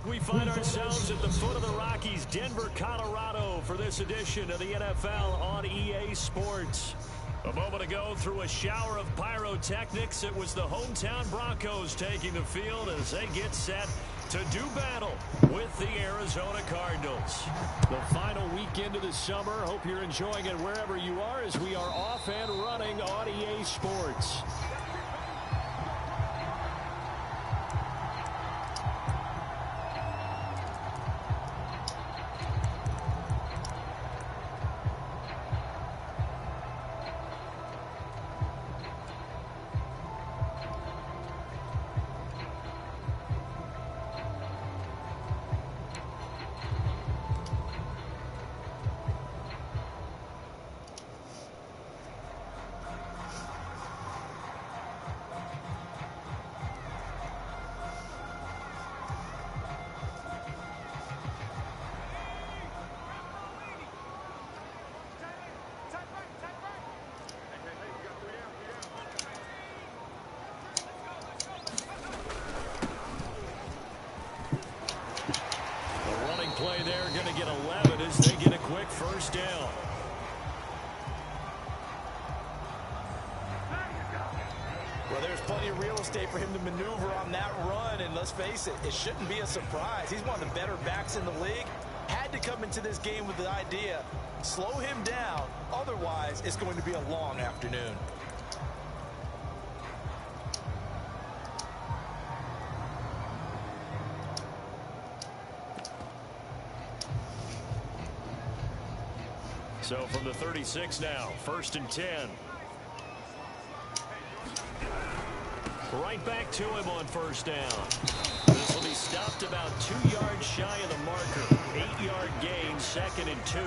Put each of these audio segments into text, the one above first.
We find ourselves at the foot of the Rockies, Denver, Colorado, for this edition of the NFL on EA Sports. A moment ago, through a shower of pyrotechnics, it was the hometown Broncos taking the field as they get set to do battle with the Arizona Cardinals. The final weekend of the summer. Hope you're enjoying it wherever you are as we are off and running on EA Sports. Play there, going to get 11 as they get a quick first down. Well, there's plenty of real estate for him to maneuver on that run, and let's face it, it shouldn't be a surprise. He's one of the better backs in the league. Had to come into this game with the idea, slow him down, otherwise it's going to be a long afternoon. So from the 36 now, 1st and 10. Right back to him on first down. This will be stopped about 2 yards shy of the marker. 8-yard gain, 2nd and 2.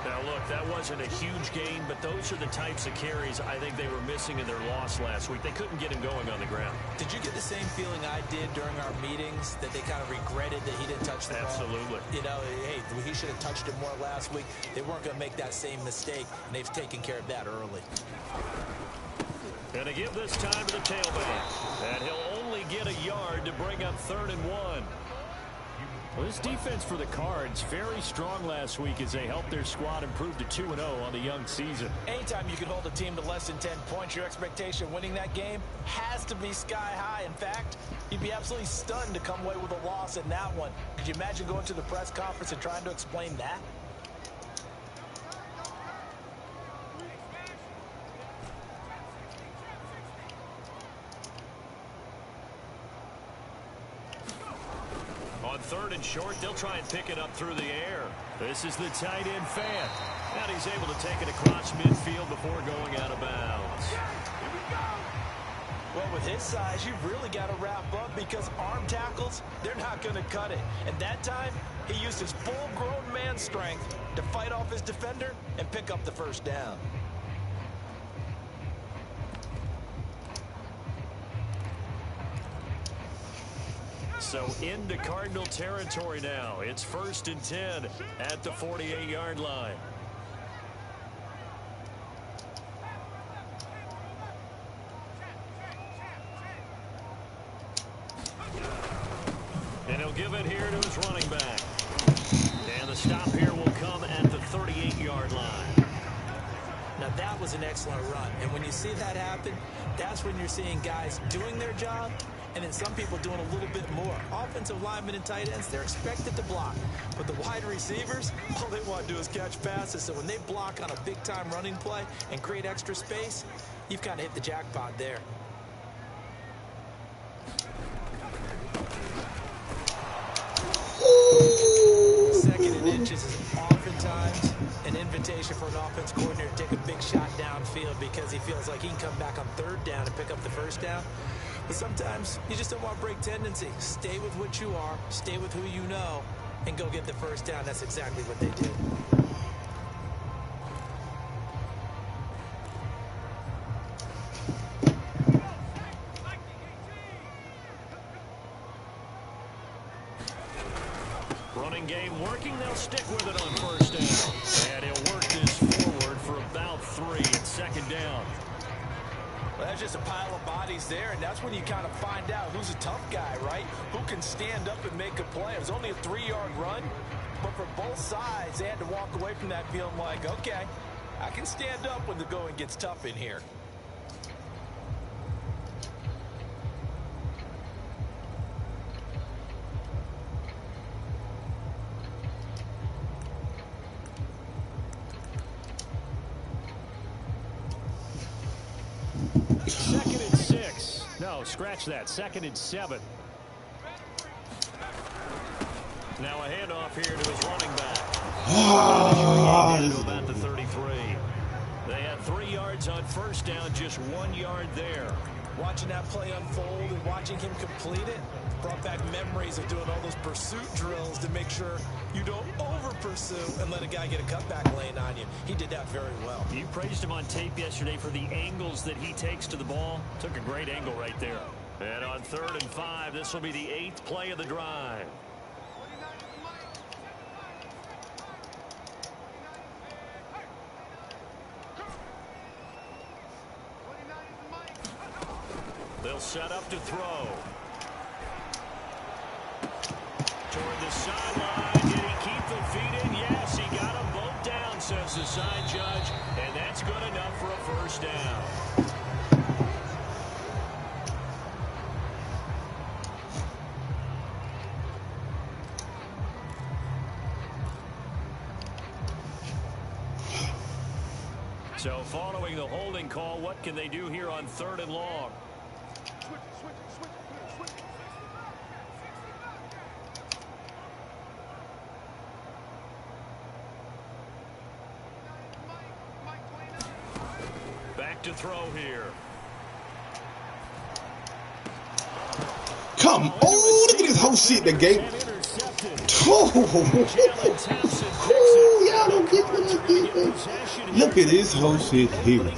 Now, look, that wasn't a huge gain, but those are the types of carries I think they were missing in their loss last week. They couldn't get him going on the ground. Did you get the same feeling I did during our meetings, that they kind of regretted that he didn't touch the ball? Absolutely. You know, hey, he should have touched it more last week. They weren't going to make that same mistake, and they've taken care of that early. And to give this time to the tailback. And he'll only get a yard to bring up 3rd and 1. Well, this defense for the Cards, very strong last week as they helped their squad improve to 2-0 on the young season. Anytime you can hold a team to less than 10 points, your expectation of winning that game has to be sky high. In fact, you'd be absolutely stunned to come away with a loss in that one. Could you imagine going to the press conference and trying to explain that? On 3rd and short, they'll try and pick it up through the air. This is the tight end Fant. And he's able to take it across midfield before going out of bounds. Well, with his size, you've really got to wrap up because arm tackles, they're not going to cut it. And that time, he used his full-grown man strength to fight off his defender and pick up the first down. So into Cardinal territory now. It's 1st and 10 at the 48-yard line. And he'll give it here to his running back. And the stop here will come at the 38-yard line. Now, that was an excellent run. And when you see that happen, that's when you're seeing guys doing their job and then some people doing a little bit more. Offensive linemen and tight ends, they're expected to block. But the wide receivers, all they want to do is catch passes. So when they block on a big-time running play and create extra space, you've kind of hit the jackpot there. an invitation for an offense coordinator to take a big shot downfield because he feels like he can come back on third down and pick up the first down. But sometimes you just don't want to break tendency. Stay with what you are, stay with who you know, and go get the first down. That's exactly what they did. Running game working. They'll stick with it on first down. And he'll work this forward for about 3 at second down. Well, that's just a pile of bodies there, and that's when you kind of find out who's a tough guy, right? Who can stand up and make a play. It was only a 3-yard run, but for both sides, they had to walk away from that feeling like, okay, I can stand up when the going gets tough in here. Second and 6. No, scratch that. Second and 7. Now a handoff here to his running back. To about the 33. They had 3 yards on first down, just 1 yard there. Watching that play unfold and watching him complete it brought back memories of doing all those pursuit drills to make sure you don't over-pursue and let a guy get a cutback lane on you. He did that very well. You praised him on tape yesterday for the angles that he takes to the ball. Took a great angle right there. And on 3rd and 5, this will be the 8th play of the drive. They'll set up to throw. Toward the sideline. Did he keep the feet in? Yes, he got them both down, says the side judge. And that's good enough for a first down. So following the holding call, what can they do here on 3rd and long? Back to throw here. Come on, look at this whole shit, the game. Oh, y'all don't get what I get. Look at this whole shit here.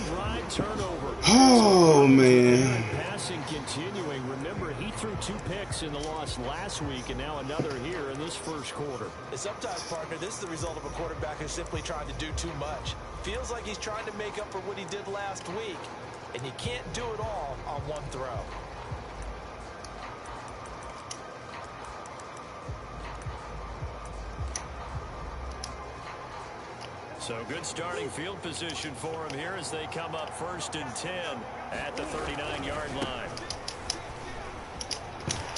Oh, man. Passing continuing. Remember, he threw 2 picks in the loss last week, and now another here in this first quarter. Sometimes, partner, this is the result of a quarterback who's simply trying to do too much. Feels like he's trying to make up for what he did last week, and you can't do it all on one throw. So good starting field position for him here as they come up 1st and 10 at the 39-yard line.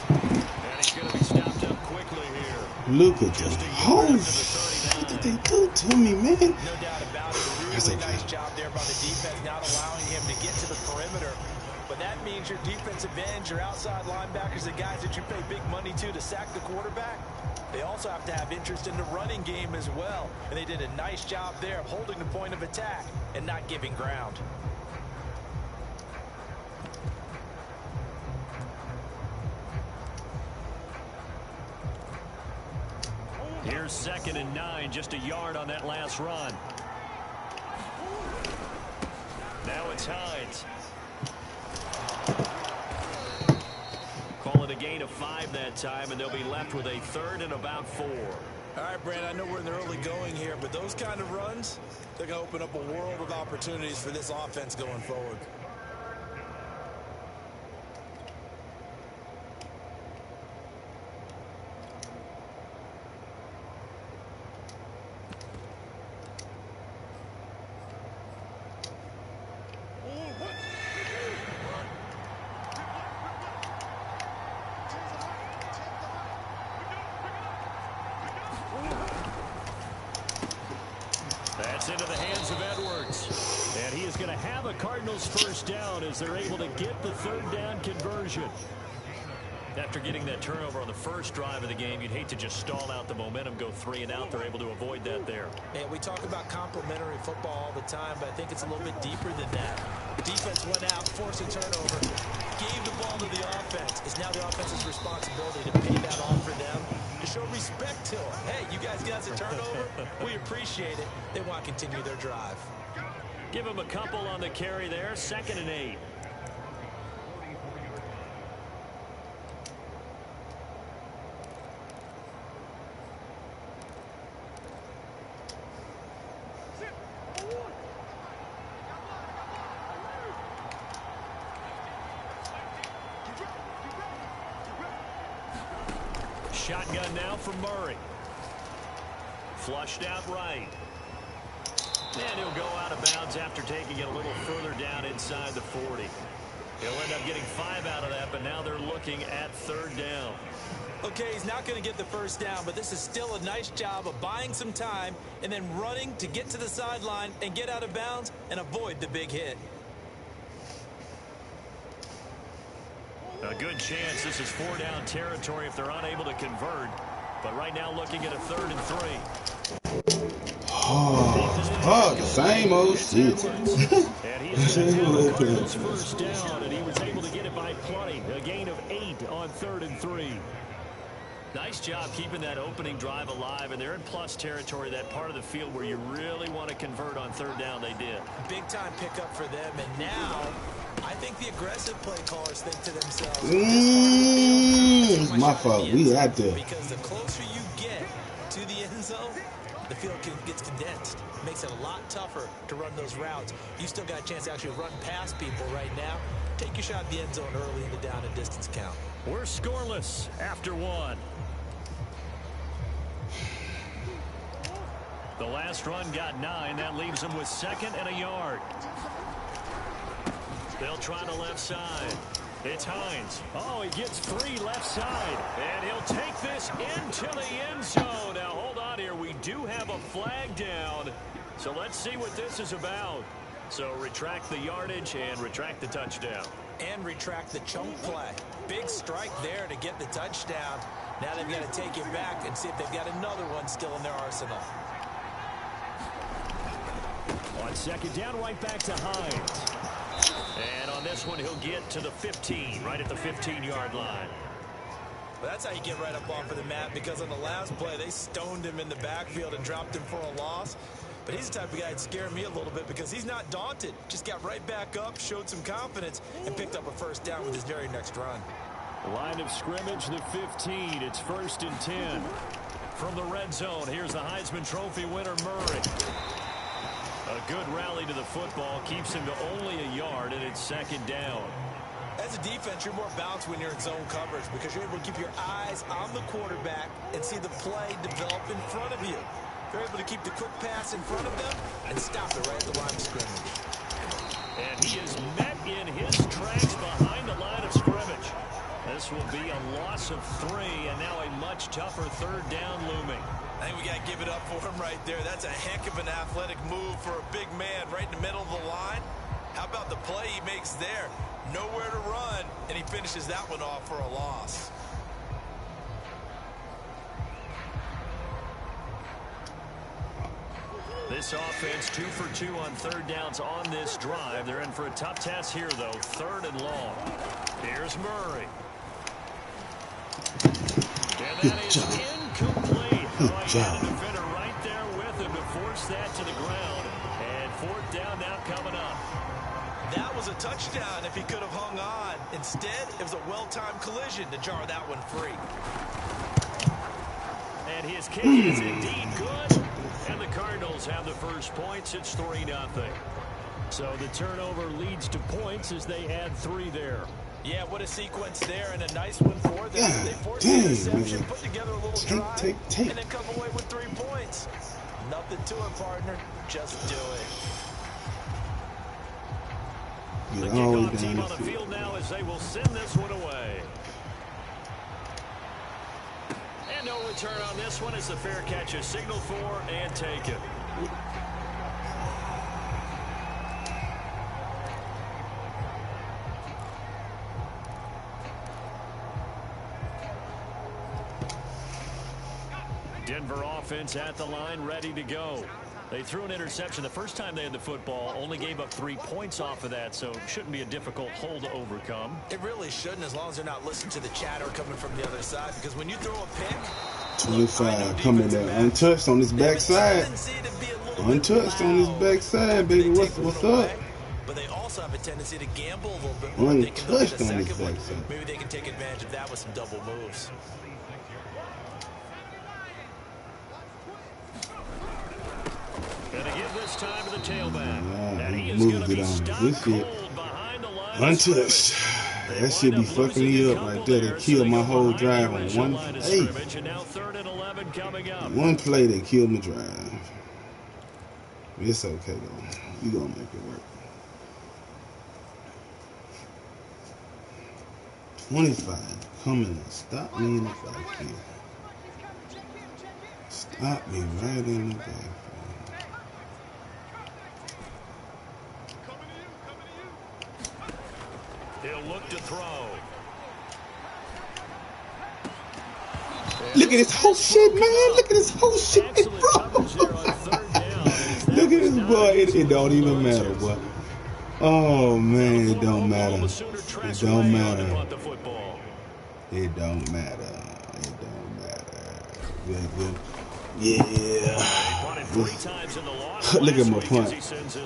And he's going to be stopped up quickly here. Look at that. Oh, what did they do to me, man? No doubt about it. A really nice job there by the defense, not allowing him to get to the perimeter. But that means your defensive ends, your outside linebackers, the guys that you pay big money to sack the quarterback, they also have to have interest in the running game as well. And they did a nice job there of holding the point of attack and not giving ground. Here's 2nd and 9, just a yard on that last run. Now it's Hines. Call it a gain of 5 that time, and they'll be left with a 3rd and about 4. All right, Brand, I know we're in the early going here, but those kind of runs, they're going to open up a world of opportunities for this offense going forward. That's into the hands of Edwards. And he is going to have a Cardinals first down as they're able to get the 3rd down conversion. After getting that turnover on the first drive of the game, you'd hate to just stall out the momentum, go 3 and out. They're able to avoid that there. And we talk about complementary football all the time, but I think it's a little bit deeper than that. Defense went out, forced a turnover, gave the ball to the offense. It's now the offense's responsibility to pay that off for them, to show respect to them. Hey, you guys got us a turnover. We appreciate it. They want to continue their drive. Give them a couple on the carry there. 2nd and 8. Shotgun now from Murray. Flushed out right. And he'll go out of bounds after taking it a little further down inside the 40. He'll end up getting 5 out of that, but now they're looking at 3rd down. Okay, he's not going to get the first down, but this is still a nice job of buying some time and then running to get to the sideline and get out of bounds and avoid the big hit. A good chance this is 4-down territory if they're unable to convert. But right now looking at a 3rd and 3. Oh, the same old shit. And he's the Cardinals first down, and he was able to get it by plenty. A gain of 8 on 3rd and 3. Nice job keeping that opening drive alive, and they're in plus territory, that part of the field where you really want to convert on 3rd down. They did. Big time pickup for them, and now I think the aggressive play callers think to themselves, my fault. We out there. Because the closer you get to the end zone, the field gets condensed. It makes it a lot tougher to run those routes. You still got a chance to actually run past people right now. Take your shot at the end zone early in the down and distance count. We're scoreless after 1. The last run got 9. That leaves them with 2nd and a yard. They'll try the left side. It's Hines. Oh, he gets 3 left side. And he'll take this into the end zone. Now, hold on here. We do have a flag down. So let's see what this is about. So retract the yardage and retract the touchdown. And retract the chunk play. Big strike there to get the touchdown. Now they've got to take it back and see if they've got another one still in their arsenal. On 2nd down, right back to Hines. And on this one, he'll get to the 15, right at the 15-yard line. Well, that's how you get right up off of the mat, because on the last play, they stoned him in the backfield and dropped him for a loss. But he's the type of guy that scared me a little bit because he's not daunted. Just got right back up, showed some confidence, and picked up a first down with his very next run. Line of scrimmage, the 15. It's 1st and 10. From the red zone, here's the Heisman Trophy winner, Murray. A good rally to the football keeps him to only a yard, and it's 2nd down. As a defense, you're more balanced when you're in zone coverage because you're able to keep your eyes on the quarterback and see the play develop in front of you. You're able to keep the quick pass in front of them and stop it right at the line of scrimmage. And he is met in his tracks behind the line of scrimmage. This will be a loss of 3, and now a much tougher 3rd down looming. I think we got to give it up for him right there. That's a heck of an athletic move for a big man right in the middle of the line. How about the play he makes there? Nowhere to run, and he finishes that one off for a loss. This offense 2 for 2 on 3rd downs on this drive. They're in for a tough task here, though. 3rd and long. Here's Murray. And that is incomplete. Good job. The defender right there with him to force that to the ground. And 4th down now coming up. That was a touchdown if he could have hung on. Instead, it was a well-timed collision to jar that one free. And his kick is indeed good. And the Cardinals have the first points. It's 3-0. So the turnover leads to points as they add 3 there. Yeah, what a sequence there, and a nice one for them. They forced the interception, put together a little drive, and then come away with 3 points. Nothing to it, partner. Just do it. The kickoff team on the field now as they will send this one away. And no return on this one as the fair catch is signaled for and taken. Denver offense at the line, ready to go. They threw an interception the first time they had the football, only gave up 3 points off of that, so it shouldn't be a difficult hole to overcome. It really shouldn't, as long as they're not listening to the chatter coming from the other side, because when you throw a pick, 25 coming there, untouched on his backside. Untouched on his backside, baby. What's up? But they also have a tendency to gamble a little bit more. They can look at the second one. Maybe they can take advantage of that with some double moves. Gonna give this time to the tailback. And he moved it on this shit. Untouched. That should be fucking me up right there. They killed my whole drive on one play. One play they killed my drive. It's okay though. We gonna make it work. 25 coming to stop me in the backfield. Stop me right in the backfield. He'll look to throw. Look at this whole shit, man. Look at this whole shit, bro. Look at this boy. It don't even matter, boy. Oh, man, it don't matter. It don't matter. It don't matter. It don't matter. Good. Yeah. Look at my punt.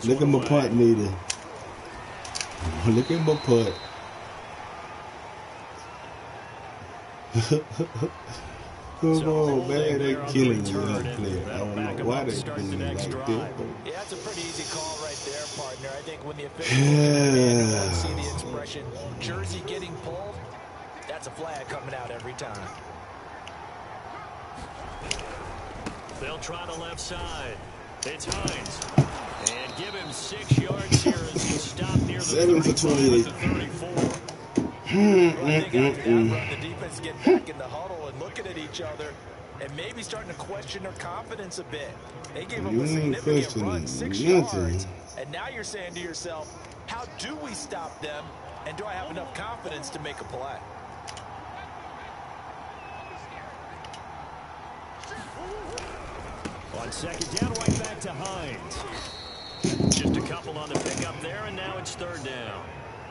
Look at my punt meter. Look at my punt. Come on, man. They're killing me when I play. I don't know why they're doing it like this. Yeah, that's a pretty easy call right there, partner. I think when the officials see the expression jersey getting pulled, that's a flag coming out every time. They'll try the left side. It's Hines. And give him 6 yards here as he stopped near the 7 for 28. The defense get back in the huddle and looking at each other and maybe starting to question their confidence a bit. They gave up a significant run, 6 yards, and now you're saying to yourself, how do we stop them, and do I have enough confidence to make a play? On second down, right back to Hines. Just a couple on the pickup there, and now it's 3rd down.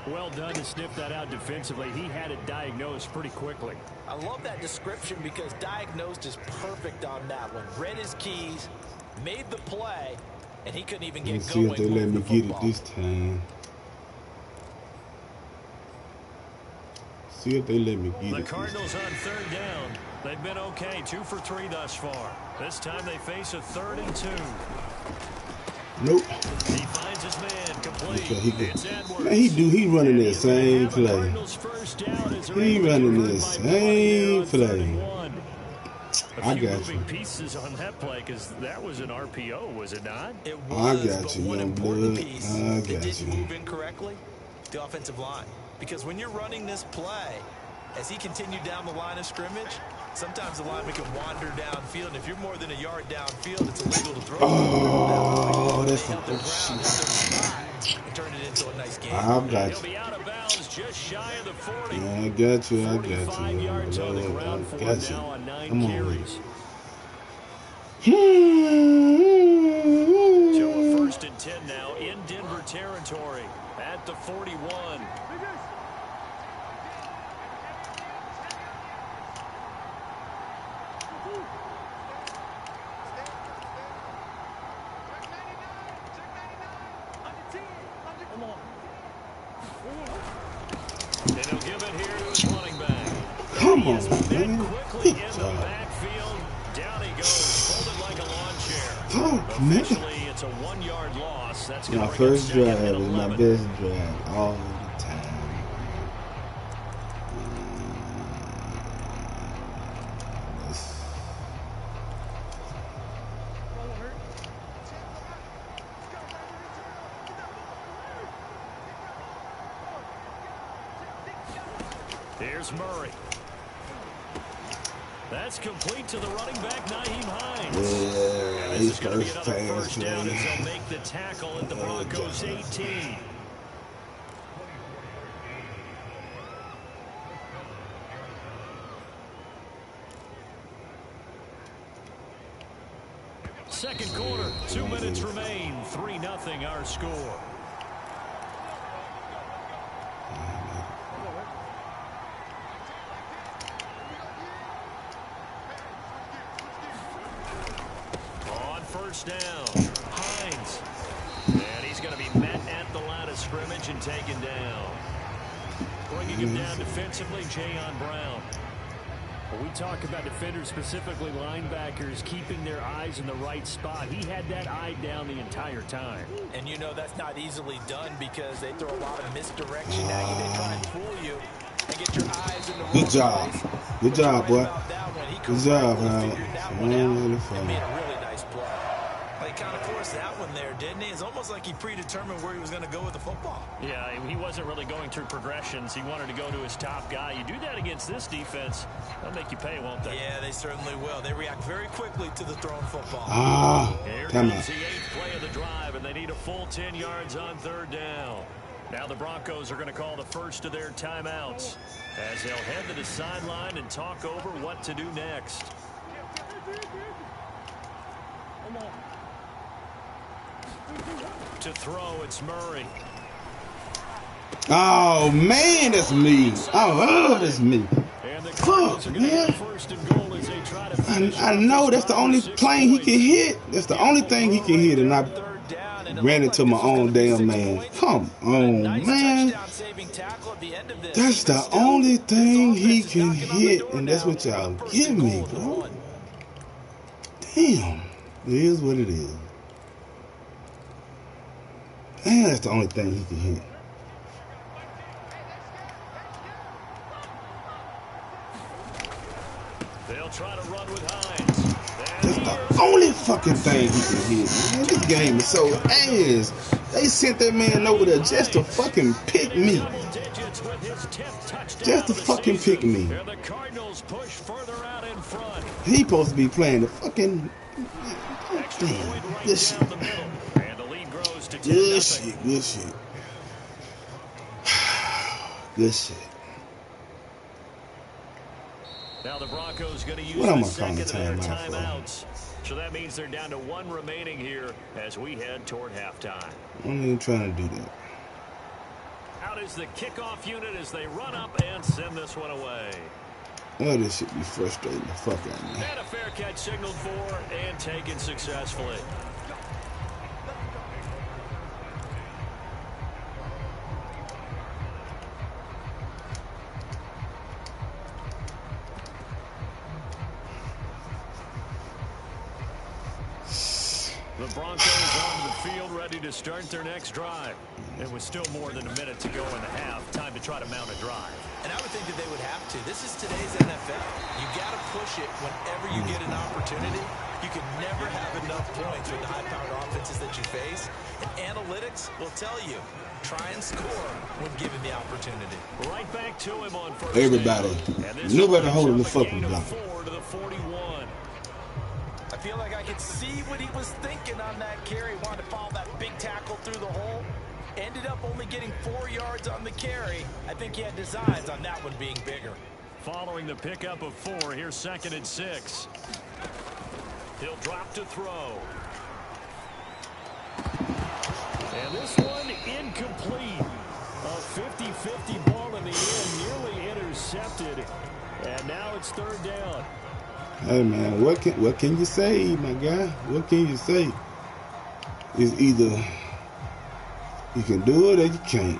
Well done to sniff that out defensively. He had it diagnosed pretty quickly. I love that description because diagnosed is perfect on that one. Read his keys, made the play, and he couldn't even get going. See if they let me get it this time. See if they let me get it. The Cardinals on 3rd down. They've been okay, 2 for 3 thus far. This time they face a 3rd and 2. Nope. He finds his man complete. It's Edwards. Man, he running that same play. He running that same play. I got you. Pieces on that play because that was an RPO, was it not? It was, I got you, one young important blood. piece I that got didn't you. move incorrectly, the offensive line. Because when you're running this play, as he continued down the line of scrimmage, sometimes the lineman can wander downfield, and if you're more than a yard downfield, it's illegal to throw. Oh, that's a good shit. And turn it into a nice game. I got He'll you. be out of bounds just shy of the 40. Yeah, I got you. I got 45 yards on the ground for I him got you. now on 9 Come on. carries. So a 1st and 10 now in Denver territory at the 41. And he'll give it here to his running back. Come on, Man, man. quickly Good in the job. backfield. Down he goes, folded like a lawn chair. Fuck, man. Officially, it's a 1-yard loss. That's going My to bring up first 2nd drive and is my 11. best drive all the time. Here's Murray. That's complete to the running back, Nyheim Hines. Yeah, This he's is going to be first another pass first down play. as they'll make the tackle at the Broncos 18. second quarter. 2 minutes remain. 3-0 our score. On first down, Hines. And he's going to be met at the line of scrimmage and taken down. Bringing him down defensively, Jayon Brown. When we talk about defenders, specifically linebackers, keeping their eyes in the right spot, he had that eye down the entire time. And you know that's not easily done because they throw a lot of misdirection at you. They try and fool you and get your eyes in the wrong Good job. place. Good job, boy. Good job, man. man. It made a really nice play. He kind of forced that one there, didn't he? It's almost like he predetermined where he was going to go with the football. Yeah, he wasn't really going through progressions. He wanted to go to his top guy. You do that against this defense, they'll make you pay, won't they? Yeah, they certainly will. They react very quickly to the thrown football. Here come comes on. the 8th play of the drive, and they need a full 10 yards on third down. Now the Broncos are going to call the first of their timeouts as they'll head to the sideline and talk over what to do next. To throw, it's Murray. Oh, man, that's me. Oh, that's me. Fuck, man. I know that's the only plane he can hit. That's the only thing he can hit, and I ran into my own damn man. Come on, man. That's the only thing he can hit, and that's what y'all give me, bro. Damn. It is what it is. Damn, that's the only thing he can hit. They'll try to run with Hines. That's the only fucking thing he can hit. Man, this game is so ass. They sent that man over there just to fucking pick me. Just to fucking pick me. The Cardinals push further out in front. He supposed to be playing the fucking... Damn, good shit. Good shit, good shit. Good shit. Now the Broncos going to use What am the I calling second of their timeout timeouts. So that means they're down to 1 remaining here as we head toward halftime. I'm even trying to do that. Out is the kickoff unit as they run up and send this one away. Oh, this should be frustrating the fuck out of me. And a fair catch signaled for and taken successfully. The Broncos onto the field ready to start their next drive. It was still more than a minute to go in the half. Time to try to mount a drive. And I would think that they would have to. This is today's NFL. You got to push it whenever you get an opportunity. You can never have enough points with the high-powered offenses that you face. And analytics will tell you, try and score when given the opportunity. Right back to him on first. Everybody. Nobody holding the fucking block. 4 to the 41. I feel like I could see what he was thinking on that carry. Wanted to follow that big tackle through the hole. Ended up only getting 4 yards on the carry. I think he had designs on that one being bigger. Following the pickup of 4, here's 2nd and 6. He'll drop to throw. And this one incomplete. A 50-50 ball in the end, nearly intercepted. And now it's 3rd down. Hey man, what can you say, my guy? What can you say? It's either you can do it or you can't.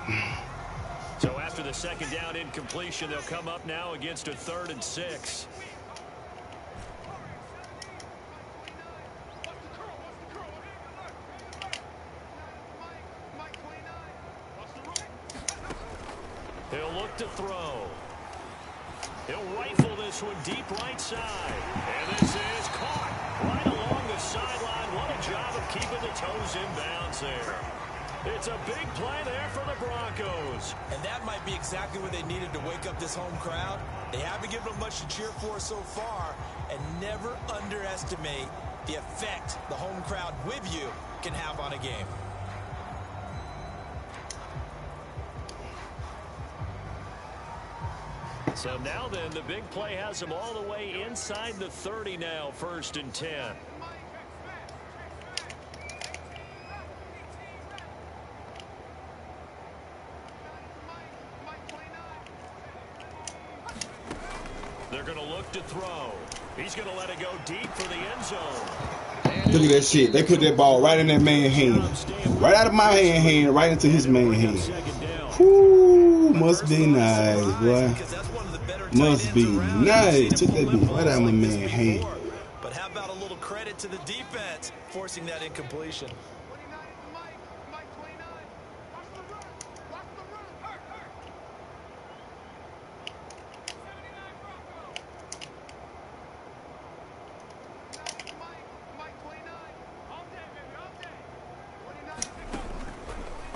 So after the 2nd down incompletion, they'll come up now against a 3rd and 6. He'll look to throw. He'll rifle this one deep right side. And this is caught right along the sideline. What a job of keeping the toes in bounds there. It's a big play there for the Broncos. And that might be exactly what they needed to wake up this home crowd. They haven't given them much to cheer for so far. And never underestimate the effect the home crowd with you can have on a game. So now then, the big play has them all the way inside the 30 now, 1st and 10. They're going to look to throw. He's going to let it go deep for the end zone. Look at that shit. They put that ball right in that man's hand. Right out of my hand, right into his man's hand. Whoo, must be nice, boy. Must be nice. Took that bitch right out of my man's hand. But how about a little credit to the defense forcing that incompletion?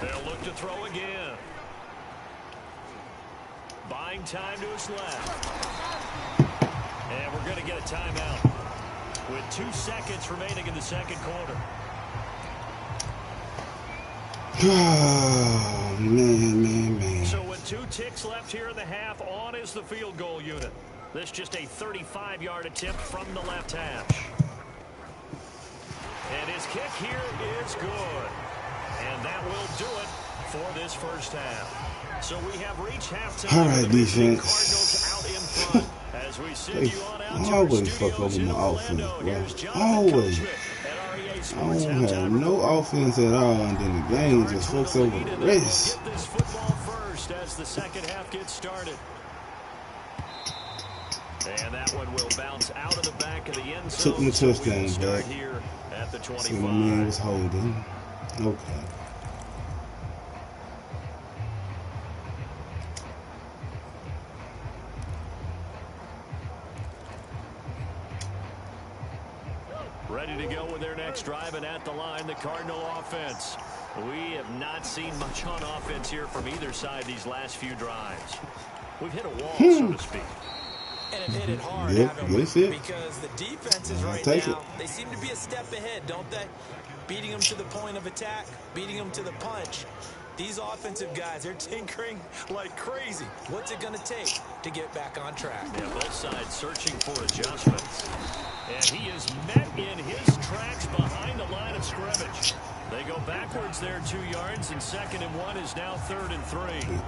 They'll look to throw again. Buying time to his left. And we're going to get a timeout with 2 seconds remaining in the second quarter. Oh, man. So with 2 ticks left here in the half, on is the field goal unit. This just a 35-yard attempt from the left hash. And his kick here is good. And that will do it for this first half. So we have reached halftime. All right, defense. Cardinals out in front. As we send you on out to our always fuck studios over in my Orlando. offense, Here's bro. Jonathan Always. Coachman at REA I Sports don't have halftime no offense at all, and then the game just fucks over the rest. Get this football first as the second half gets started. And that one will bounce out of the back of the end zone. Took my touchdown back. Here at the 25. See, my man was holding. Okay. Ready to go with their next drive, and at the line, the Cardinal offense. We have not seen much on offense here from either side these last few drives. We've hit a wall, so to speak. And have hit it hard, Yep, haven't we? yes, it. Because the defenses right now, they seem to be a step ahead, don't they? Beating them to the point of attack, beating them to the punch. These offensive guys, they're tinkering like crazy. What's it going to take to get back on track? Yeah, both sides searching for adjustments. And he is met in his tracks behind the line of scrimmage. They go backwards there 2 yards, and 2nd and 1 is now 3rd and 3.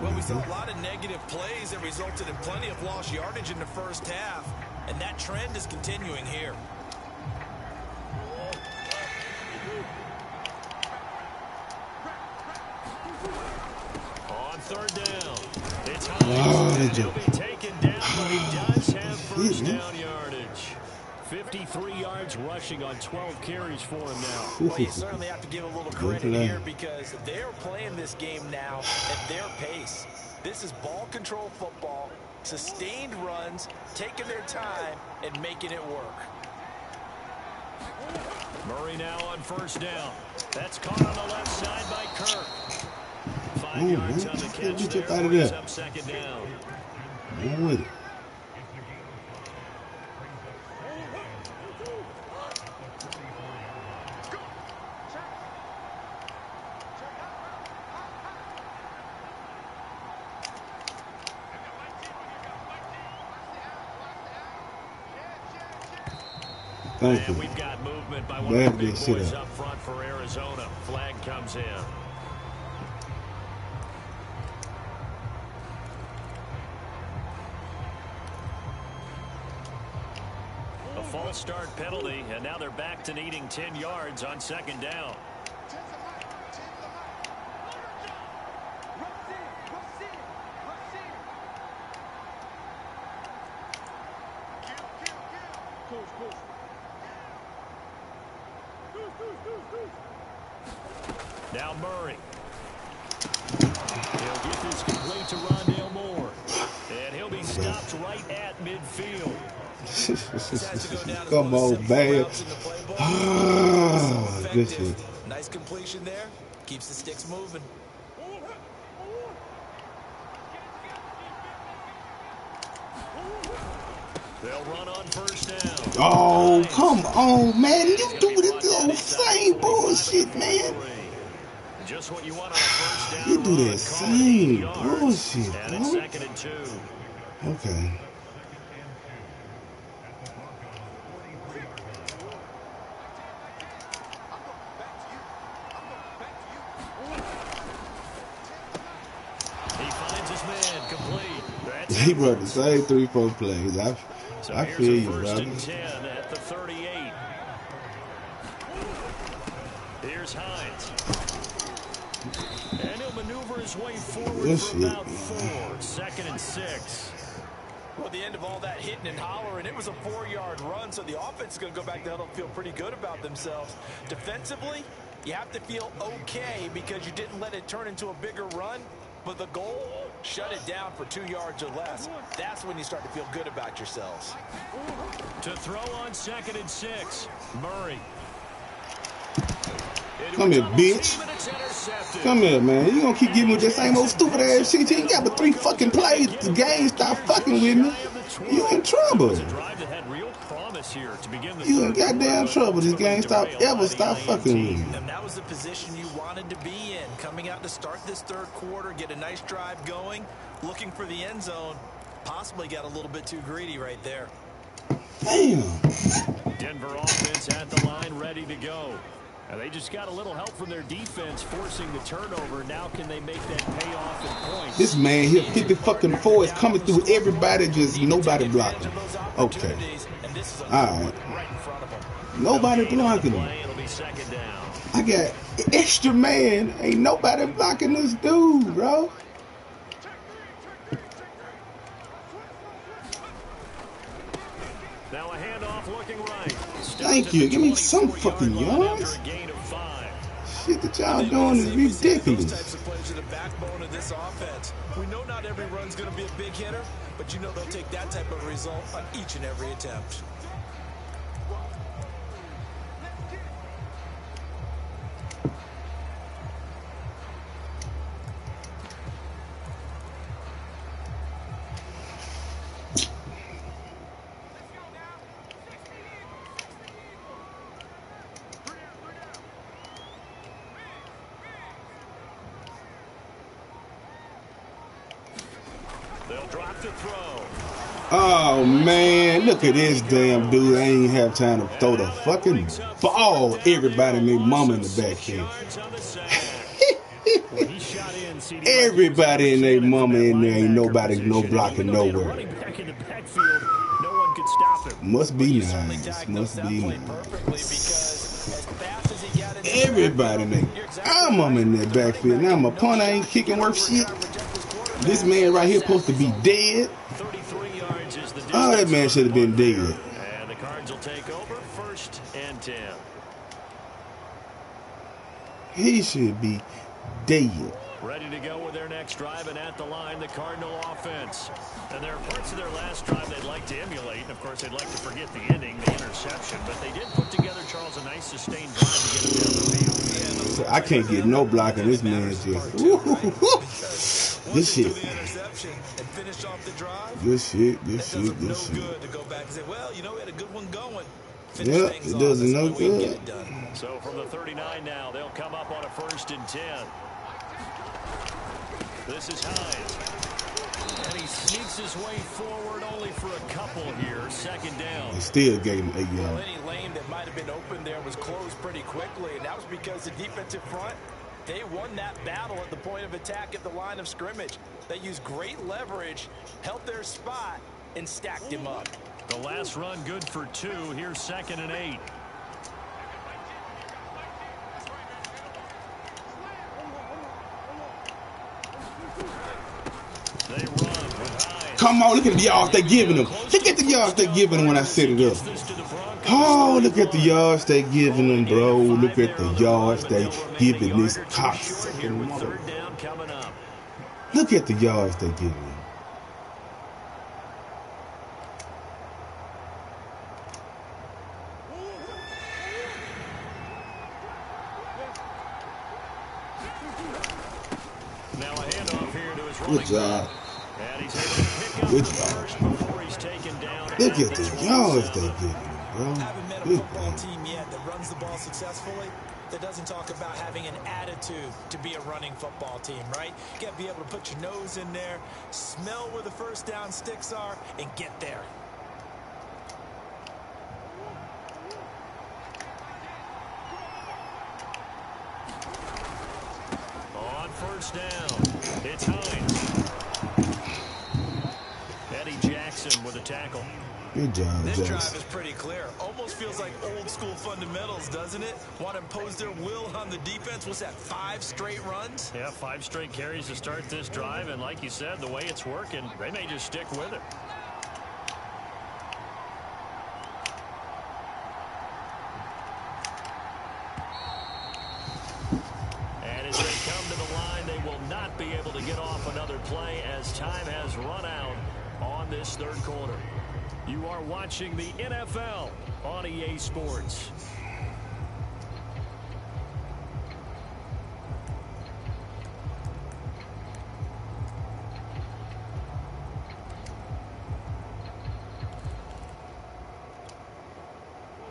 Well, we saw a lot of negative plays that resulted in plenty of lost yardage in the first half, and that trend is continuing here. On 3rd down, it's Hines. He'll be taken down, but he does have first down yardage. 53 yards rushing on 12 carries for him now. Well, you certainly have to give a little credit here because they're playing this game now at their pace. This is ball control football, sustained runs, taking their time, and making it work. Murray now on first down. That's caught on the left side by Kirk. 5 yards on the catch there. Out of there. Up 2nd down. I'm with it. Thank you. And we've got movement by one of the big boys up front for Arizona. Flag comes in. A false start penalty, and now they're back to needing 10 yards on 2nd down. Now Murray. He'll get this complete to Rondale Moore. And he'll be stopped right at midfield. Come on, man. Good shit. Nice completion there. Keeps the sticks moving. They'll run on first down. Oh, come on, man. You do the same bullshit, man. Just what you want on a first down. You do that same bullshit, and it's 2nd and 2. Okay. He finds his man complete. That's He brought the same 3-4 plays. I feel you, brother. 10 at the 38. Here's Hines. And he'll maneuver his way forward for about 4. 2nd and 6. Well, at the end of all that hitting and hollering, it was a 4-yard run, so the offense is going to go back there and feel pretty good about themselves. Defensively, you have to feel okay because you didn't let it turn into a bigger run, but the goal, shut it down for 2 yards or less. That's when you start to feel good about yourselves. To throw on 2nd and 6, Murray. Come here, bitch. Come here, man. You gonna keep giving me that same old stupid ass shit. You ain't got but 3 fucking plays. The game stop fucking with me. You in trouble. You in goddamn trouble. This game stop fucking with me. And that was the position you wanted to be in. Coming out to start this 3rd quarter, get a nice drive going, looking for the end zone. Possibly got a little bit too greedy right there. Damn. Denver offense at the line, ready to go. And they just got a little help from their defense forcing the turnover. Now can they make that payoff in points? This man here, 54 is coming through everybody, just nobody blocking. Okay. Alright. Nobody blocking him. I got extra man. Ain't nobody blocking this dude, bro. Now a handoff looking right. Thank you. Give me some fucking yards. Shit that y'all doing is ridiculous. The backbone of this offense. We know not every run's going to be a big hitter, but you know they'll take that type of result on each and every attempt. Oh man, look at this damn dude. I ain't have time to throw the fucking ball. Everybody and their mama in the backfield. Everybody and their mama in there. Ain't nobody no blocking nowhere. Must be nice. Must be nice. Everybody in there. I'm in that backfield. Now my punter ain't kicking worth shit. This man right here supposed to be dead. Oh, that man should have been dead. And the Cards will take over 1st and 10. He should be dead. Ready to go with their next drive, and at the line, the Cardinal offense. And there are parts of their last drive they'd like to emulate. And of course, they'd like to forget the ending, the interception. But they did put together, Charles, a nice sustained drive to get him down the field. So I can't get no blocking. This man just. This shit. Good shit. Good shit. Good shit. Yep, it doesn't no good. So from the 39 now, they'll come up on a 1st and 10. This is Hines. And he sneaks his way forward only for a couple here. 2nd down. He still gave him 8 yards. Well, any lane that might have been open there was closed pretty quickly, and that was because the defensive front, they won that battle at the point of attack at the line of scrimmage. They used great leverage, held their spot, and stacked him up. The last run good for 2. Here's 2nd and 8. They run with Hines. Come on, look at the yards they giving him. Look at the yards they giving him when I set it up. Oh, look at the yards they giving him, bro. Look at the yards they giving this cocksucking mother. Look at the yards they giving him. Now a handoff here to his Good job. And he's able to pick up Good the first before he's taken down. Look at the yards they giving him, bro. Haven't met a football team yet that runs the ball successfully, that doesn't talk about having an attitude to be a running football team, right? You got to be able to put your nose in there, smell where the first down sticks are, and get there. On 1st down, it's Hines. Jackson with a tackle. Good job, This Jackson. drive is pretty clear. Almost feels like old school fundamentals, doesn't it? Want to impose their will on the defense. What's that, 5 straight runs? Yeah, 5 straight carries to start this drive. And like you said, the way it's working, they may just stick with it. And as they come to the line, they will not be able to get off another play as time has run out on this third quarter. You are watching the NFL on EA Sports.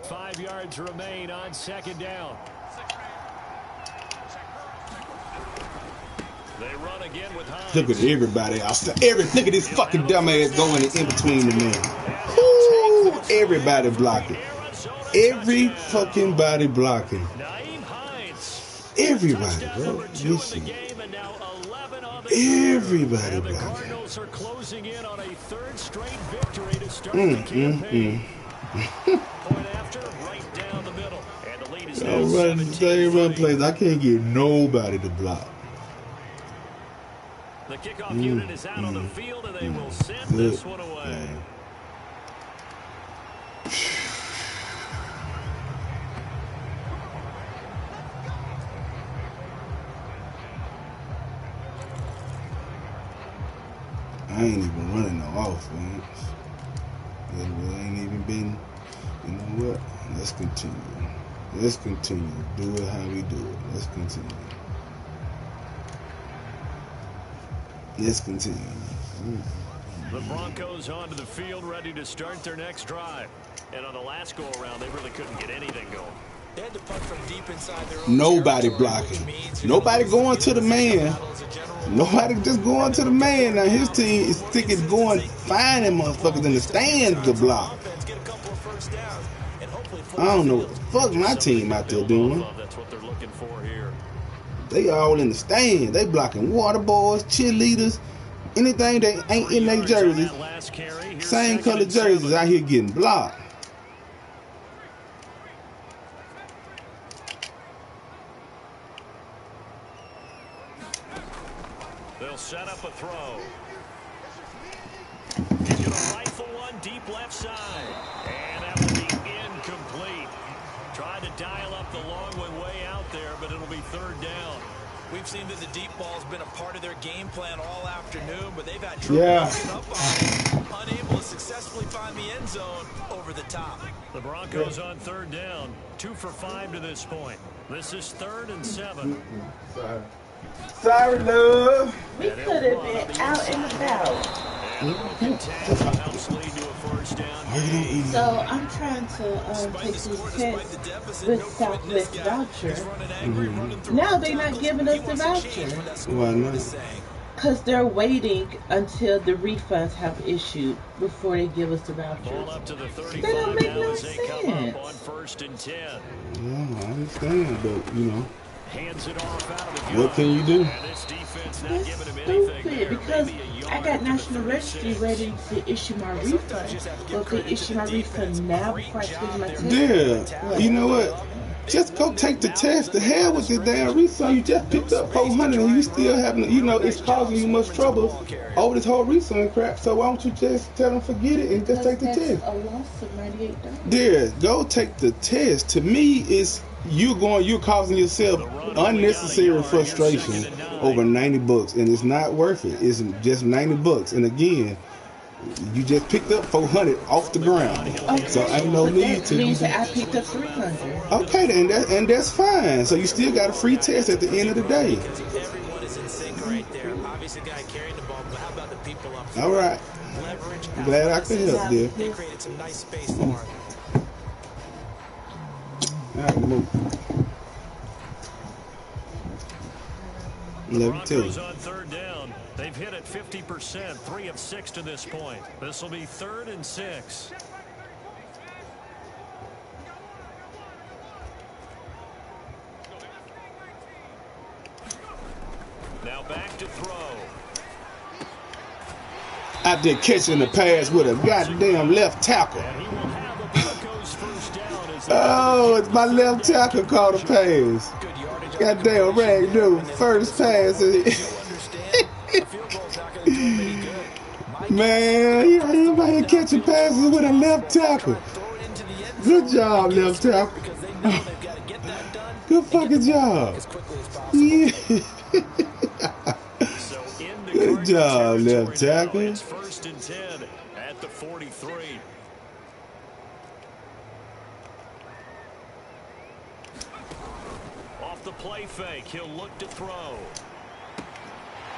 Five yards remain on second down. They run again with Hines. Look at everybody outside. Look at this fucking dumbass going in between the men. Ooh, everybody blocking. Every fucking body blocking. Everybody, bro. Listen. Everybody blocking. The Cardinals are closing in on a third straight victory to start the campaign. Point after, right down the middle. And the lead is now 17. Run plays. I can't get nobody to block. The kickoff unit is out on the field, and they will send this one away. I ain't even running no offense. It ain't even been, you know what? Let's continue. Let's continue. Do it how we do it. Let's continue. Let's continue. The Broncos onto the field, ready to start their next drive. And on the last go-around, they really couldn't get anything going. They had to punt from deep inside their own Nobody territory, blocking. means, Nobody going to the man. Nobody just going to the man. Now his team is sticking going finding motherfuckers in the stands to block. I don't know what the fuck my team out there doing. That's what they're looking for here. They all in the stand. They blocking water boys, cheerleaders, anything that ain't in their jerseys. Same color jerseys out here getting blocked. They'll set up a throw. He's going to rifle one deep left side. And that will be incomplete. Tried to dial up the long one way out there, but it'll be third down. We've seen that the deep ball's been a part of their game plan all afternoon, but they've had trouble getting up on it. Unable to successfully find the end zone over the top. The Broncos on third down. 2 for 5 to this point. This is 3rd and 7. Sorry, love. We could have been out and about. So I'm trying to take this test with Southwest voucher. Now they're not giving us the voucher. Why not? Because they're waiting until the refunds have issued before they give us the Ball vouchers. up to the 35 That don't make now no as they come up sense. on 1st and 10. Yeah, I understand, but you know, Hands it off out of the what can you do? And this defense not That's giving him anything stupid there. because Maybe a I yard got to National the Registry 36. ready to issue my refund. Well, if they issue my refund now before I take my test. Yeah, you know what? Just go take the test. The hell with this damn refund. You just picked up 400 and you still having, you know, it's causing you much trouble over this whole refund crap. So why don't you just tell them forget it and just take the That's test? a loss of $98. There, go take the test. To me, it's you're causing yourself unnecessary frustration over $90, and it's not worth it. It's just $90, and again, you just picked up 400 off the ground, so ain't no need to. That means that I picked up 300. Okay, and that's fine. So you still got a free test at the end of the day. Everyone is in sync right there. Obviously, the guy carrying the ball, but how about the people up front? All right, Leverage. I'm glad I could help there. They created some nice space for him. All right, move. The Let me tell Broncos you. on third down. They've hit it 50%, 3 of 6 to this point. This will be 3rd and 6. Now back to throw. out there catching the pass with a goddamn left tackle. Oh, it's my left tackle called a pass. Goddamn rag dude, first pass. Man, you ain't out here catching passes with a left tackle. Good job, left tackle. Good fucking job. Yeah. Good job, left tackle. It's 1st and 10 at the 43. Off the play fake, he'll look to throw.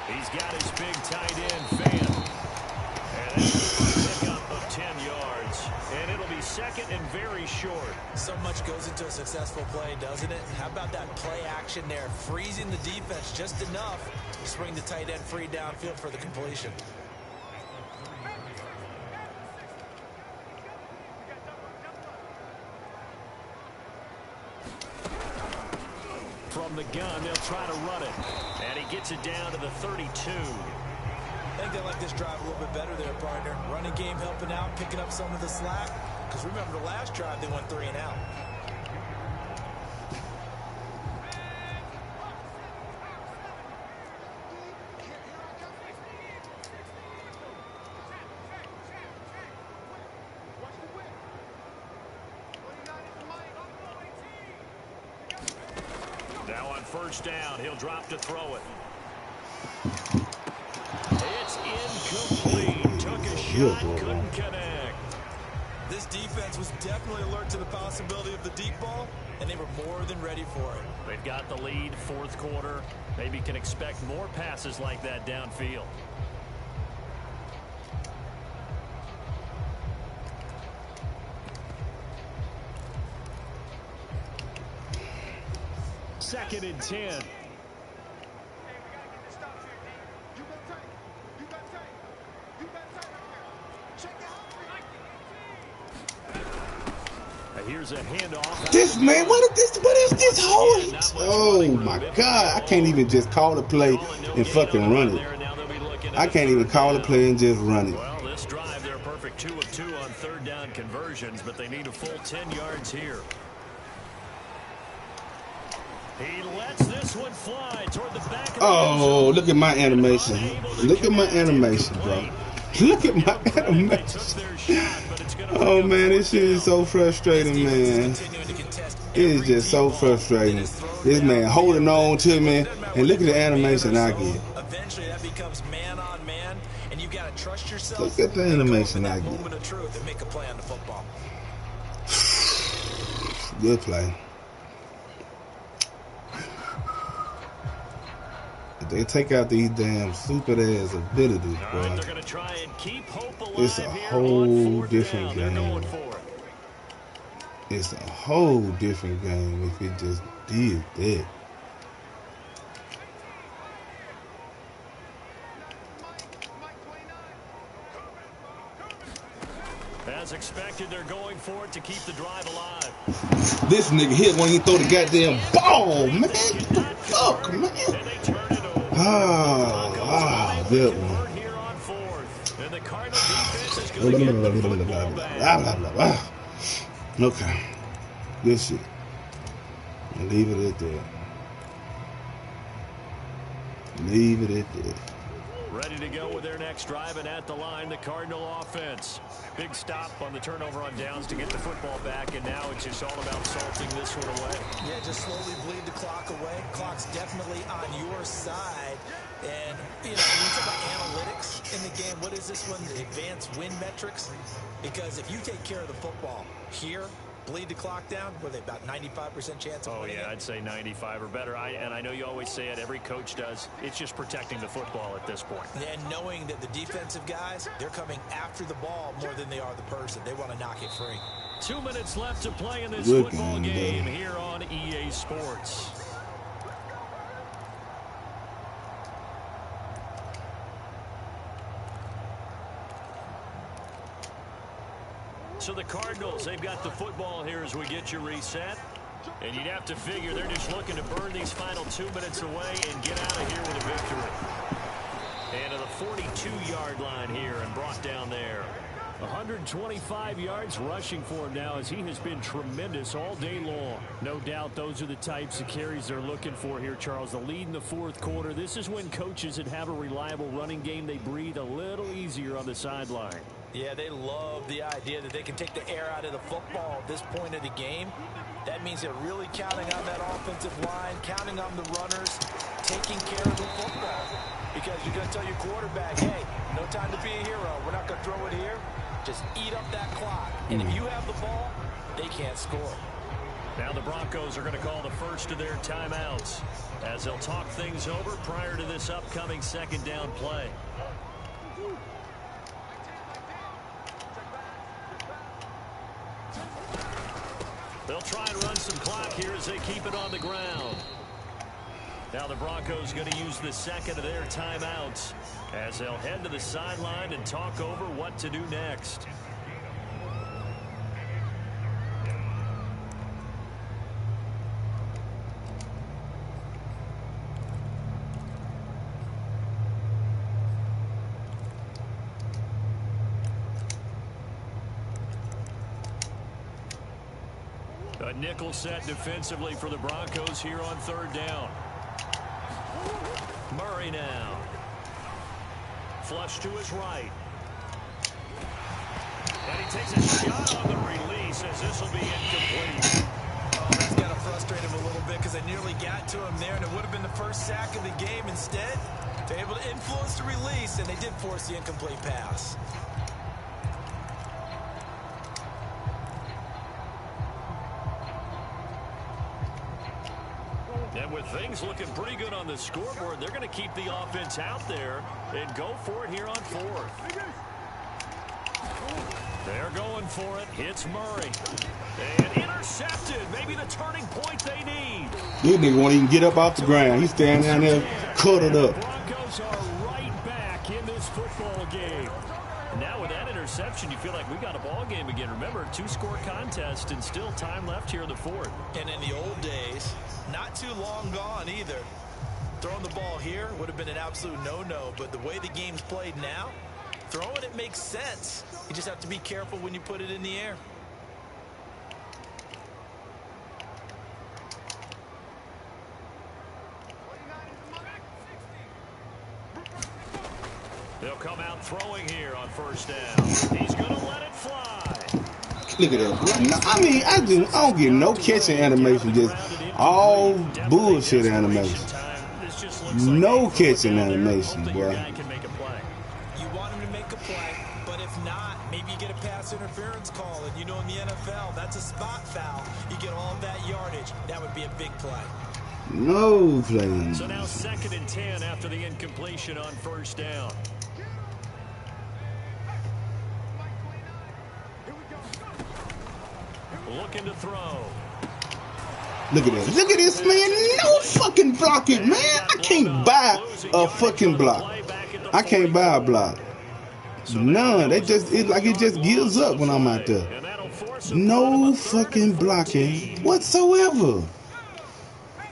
He's got his big tight end fan. And that's a pickup of 10 yards. And it'll be second and very short. So much goes into a successful play, doesn't it? How about that play action there? Freezing the defense just enough to bring the tight end free downfield for the completion. From the gun, they'll try to run it. And he gets it down to the 32. I think they like this drive a little bit better there, partner. Running game helping out, picking up some of the slack. Because remember, the last drive, they went 3 and out. Now on first down, he'll drop to throw it. It's incomplete. Took a shot, couldn't connect. This defense was definitely alert to the possibility of the deep ball, and they were more than ready for it. They've got the lead, 4th quarter. Maybe can expect more passes like that downfield. Second and 10. Here's a handoff. This man, what is this hold? Oh my God, I can't even just call the play and fucking run it. I can't even call the play and just run it. Well, this drive, they're a perfect 2 of 2 on 3rd down conversions, but they need a full 10 yards here. He lets this one fly toward the back of the Oh, look at my animation. Look at my animation, bro. Look at my animation. Oh, man, this shit is so frustrating, man. It is just so frustrating. This man holding on to me, and look at the animation I get. Eventually, that becomes man on man, and you got to trust yourself. Look at the animation I get. Moment of truth and make a play on the football. Good play. They take out these damn stupid ass abilities, bro. They're gonna try and keep hope alive. It's a whole different game. It's a whole different game if it just did that. As expected, they're going for it to keep the drive alive. This nigga hit when he throw the goddamn ball, man. What the fuck, man? And they turn it over. Good one. Here on 4th. And the Cardinal defense is going to get the football back. Okay. Good shit. And leave it at that. Leave it at that. Ready to go with their next drive, and at the line, the Cardinal offense. Big stop on the turnover on downs to get the football back, and now it's just all about salting this one away. Yeah, just slowly bleed the clock away. Clock's definitely on your side. And, you know, when you talk about analytics in the game, what is this one? The advanced win metrics? Because if you take care of the football here, bleed the clock down, were they about 95% chance of winning? Oh, yeah, I'd say 95 or better. And I know you always say it, every coach does. It's just protecting the football at this point. And knowing that the defensive guys, they're coming after the ball more than they are the person. They want to knock it free. 2 minutes left to play in this football game here on EA Sports. So the Cardinals, they've got the football here as we get you reset. And you'd have to figure they're just looking to burn these final 2 minutes away and get out of here with a victory. And to the 42-yard line here and brought down there. 125 yards rushing for him now, as he has been tremendous all day long. No doubt those are the types of carries they're looking for here, Charles. The lead in the fourth quarter. This is when coaches that have a reliable running game, they breathe a little easier on the sideline. Yeah, they love the idea that they can take the air out of the football at this point of the game. That means they're really counting on that offensive line, counting on the runners, taking care of the football. Because you're going to tell your quarterback, hey, no time to be a hero. We're not going to throw it here. Just eat up that clock. And if you have the ball, they can't score. Now the Broncos are going to call the first of their timeouts as they'll talk things over prior to this upcoming second down play. They'll try and run some clock here as they keep it on the ground. Now the Broncos going to use the second of their timeouts as they'll head to the sideline and talk over what to do next. A nickel set defensively for the Broncos here on third down. Murray now. Flush to his right. And he takes a shot on the release as this will be incomplete. Oh, that's got to frustrate him a little bit because they nearly got to him there, and it would have been the first sack of the game. Instead, they're able to influence the release, and they did force the incomplete pass. And with things looking pretty good on the scoreboard, they're going to keep the offense out there and go for it here on fourth. They're going for it. Hits Murray. And intercepted. Maybe the turning point they need. This nigga won't even get up off the ground. He's standing down there, cuddled up. The Broncos are right back in this football game. Now with that interception, you feel like we got a ball game again. Remember, 2-score contest and still time left here in the fourth. And in the old days, not too long gone either. Throwing the ball here would have been an absolute no-no, but the way the game's played now, throwing it makes sense. You just have to be careful when you put it in the air. They'll come out throwing here on first down. He's going to let it fly. Look at that. No, I mean, I don't get no catching animation, just all bullshit animation. No catching animation, boy. You want him to make a play, but if not, maybe you get a pass interference call, and you know in the NFL, that's a spot foul. You get all of that yardage. That would be a big play. No play. So now 2nd and 10 after the incompletion on first down. Looking to throw. Look at this. Look at this, man. No fucking blocking, man. I can't buy a fucking block. I can't buy a block. None. It just gives up when I'm out there. No fucking blocking whatsoever.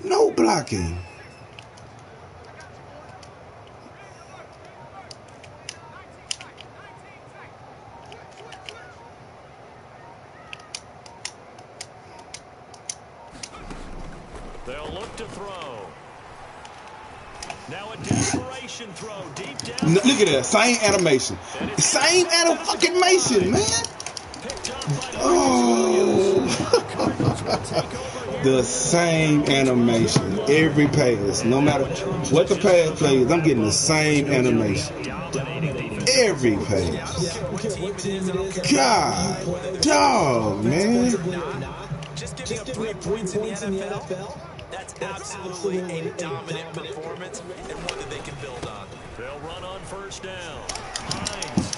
No blocking. They'll look to throw. Now a desperation throw deep down. No, look at that. Same animation. Same animation, man. Oh. The same animation. Every pass. No matter what the pass plays, I'm getting the same animation. Every pass. God. Dog, man. Just giving up 3 points in the NFL, that's absolutely a dominant performance and one that they can build on. They'll run on first down. Hines.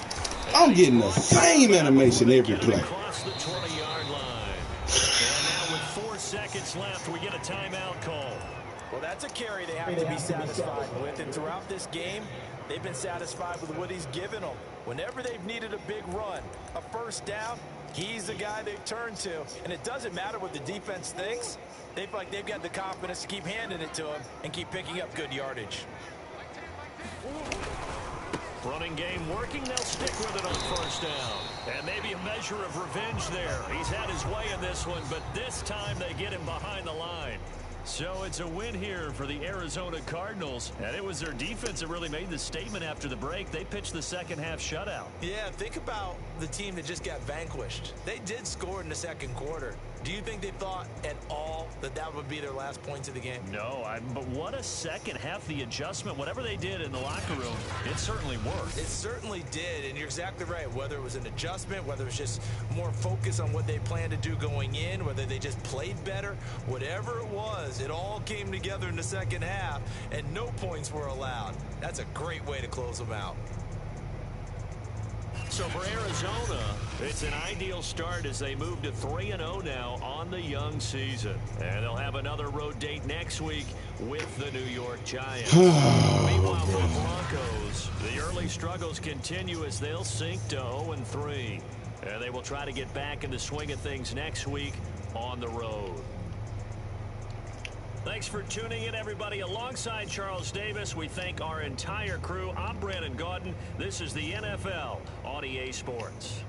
I'm getting the same animation every play. Across the 20-yard line. And now with 4 seconds left, we get a timeout call. Well, that's a carry they have to be satisfied with, and throughout this game, they've been satisfied with what he's given them. Whenever they've needed a big run, a first down, he's the guy they've turned to. And it doesn't matter what the defense thinks. They feel like they've got the confidence to keep handing it to him and keep picking up good yardage. Running game working. They'll stick with it on first down. And maybe a measure of revenge there. He's had his way in this one, but this time they get him behind the line. So it's a win here for the Arizona Cardinals. And it was their defense that really made the statement after the break. They pitched the second half shutout. Yeah, think about the team that just got vanquished. They did score in the second quarter. Do you think they thought at all that that would be their last points of the game? No, but what a second half. The adjustment, whatever they did in the locker room, it certainly worked. It certainly did, and you're exactly right. Whether it was an adjustment, whether it was just more focus on what they planned to do going in, whether they just played better, whatever it was, it all came together in the second half, and no points were allowed. That's a great way to close them out. So for Arizona, it's an ideal start as they move to 3-0 now on the young season. And they'll have another road date next week with the New York Giants. Meanwhile, for the Broncos, the early struggles continue as they'll sink to 0-3. And they will try to get back in the swing of things next week on the road. Thanks for tuning in, everybody. Alongside Charles Davis, we thank our entire crew. I'm Brandon Gaudin. This is the NFL on EA Sports.